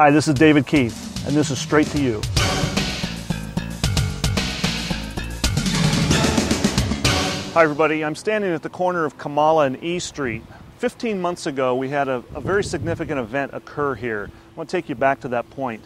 Hi, this is David Keith, and this is Straight to You. Hi everybody, I'm standing at the corner of Kamala and E Street. 15 months ago, we had a very significant event occur here. I want to take you back to that point.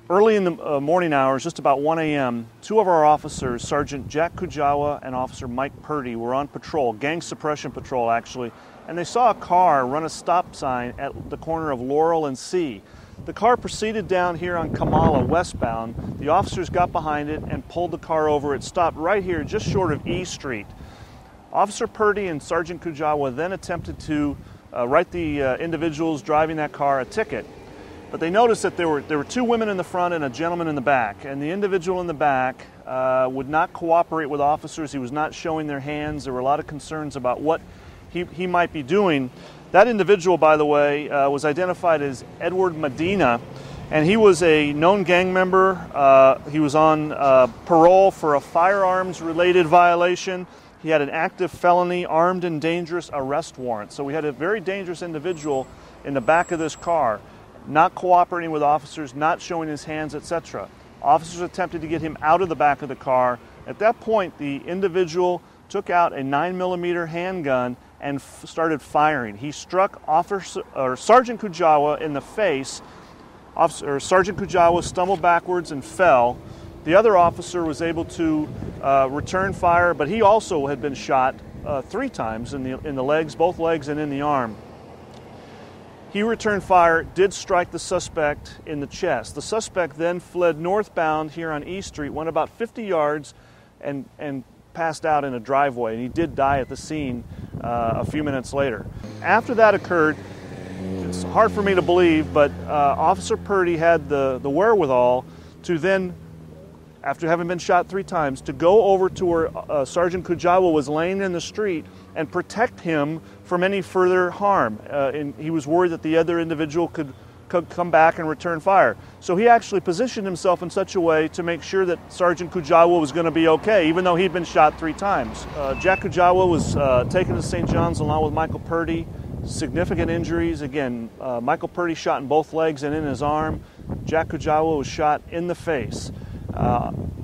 Early in the morning hours, just about 1 a.m., two of our officers, Sergeant Jack Kujawa and Officer Mike Purdy, were on patrol, gang suppression patrol actually, and they saw a car run a stop sign at the corner of Laurel and C. The car proceeded down here on Kamala westbound. The officers got behind it and pulled the car over. It stopped right here just short of E Street. Officer Purdy and Sergeant Kujawa then attempted to write the individuals driving that car a ticket. But they noticed that there were two women in the front and a gentleman in the back. And the individual in the back would not cooperate with officers. He was not showing their hands. There were a lot of concerns about what he might be doing. That individual, by the way, was identified as Edward Medina, and he was a known gang member. He was on parole for a firearms-related violation. He had an active felony, armed and dangerous arrest warrant. So we had a very dangerous individual in the back of this car, not cooperating with officers, not showing his hands, etc. Officers attempted to get him out of the back of the car. At that point, the individual took out a 9mm handgun and started firing. He struck Sergeant Kujawa in the face. Sergeant Kujawa stumbled backwards and fell. The other officer was able to return fire, but he also had been shot 3 times in the legs, both legs, and in the arm. He returned fire, did strike the suspect in the chest. The suspect then fled northbound here on E Street, went about 50 yards, and passed out in a driveway, and he did die at the scene a few minutes later. After that occurred, it's hard for me to believe, but Officer Purdy had the wherewithal to then, after having been shot 3 times, to go over to where Sergeant Kujawa was laying in the street and protect him from any further harm. And he was worried that the other individual could come back and return fire. So he actually positioned himself in such a way to make sure that Sergeant Kujawa was going to be okay, even though he'd been shot 3 times. Jack Kujawa was taken to St. John's along with Michael Purdy. Significant injuries. Again, Michael Purdy shot in both legs and in his arm. Jack Kujawa was shot in the face.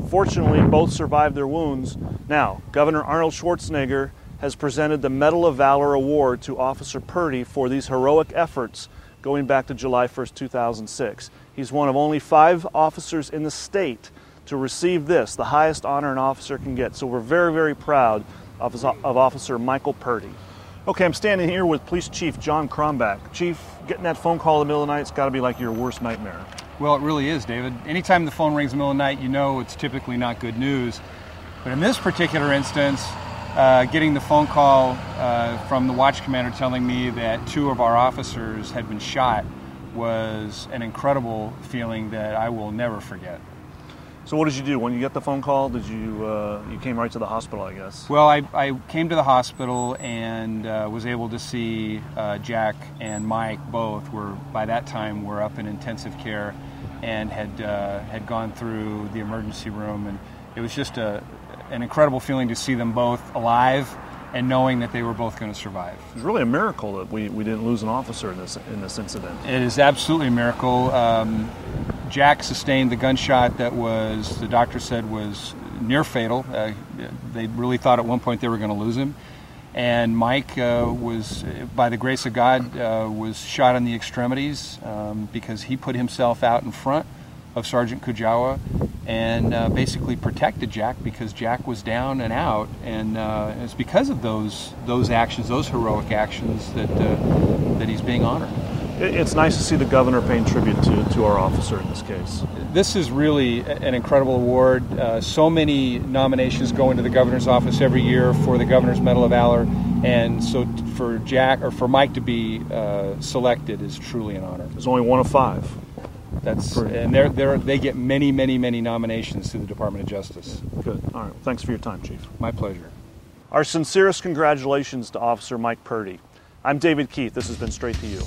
Fortunately, both survived their wounds. Now, Governor Arnold Schwarzenegger has presented the Medal of Valor Award to Officer Purdy for these heroic efforts going back to July 1st, 2006. He's one of only 5 officers in the state to receive this, the highest honor an officer can get. So we're very, very proud of Officer Michael Purdy. Okay, I'm standing here with Police Chief John Crombach. Chief, getting that phone call in the middle of the night, it's got to be like your worst nightmare. Well, it really is, David. Anytime the phone rings in the middle of the night, you know it's typically not good news. But in this particular instance, getting the phone call from the watch commander telling me that 2 of our officers had been shot was an incredible feeling that I will never forget. So what did you do when you got the phone call? Did you came right to the hospital, I guess? Well, I came to the hospital and was able to see Jack and Mike both. By that time were up in intensive care and had gone through the emergency room, and it was just an incredible feeling to see them both alive and knowing that they were both going to survive. It's really a miracle that we didn't lose an officer in this incident. It is absolutely a miracle. Jack sustained the gunshot that the doctor said was near fatal. They really thought at one point they were going to lose him. And Mike was, by the grace of God, was shot in the extremities because he put himself out in front of Sergeant Kujawa and basically protected Jack because Jack was down and out, and it's because of those actions, those heroic actions, that he's being honored. It's nice to see the governor paying tribute to our officer in this case. This is really an incredible award. So many nominations go into the governor's office every year for the Governor's Medal of Valor, and so for Mike to be selected is truly an honor. There's only 1 of 5. And they get many, many, many nominations through the Department of Justice. Good. All right. Thanks for your time, Chief. My pleasure. Our sincerest congratulations to Officer Mike Purdy. I'm David Keith. This has been Straight to You.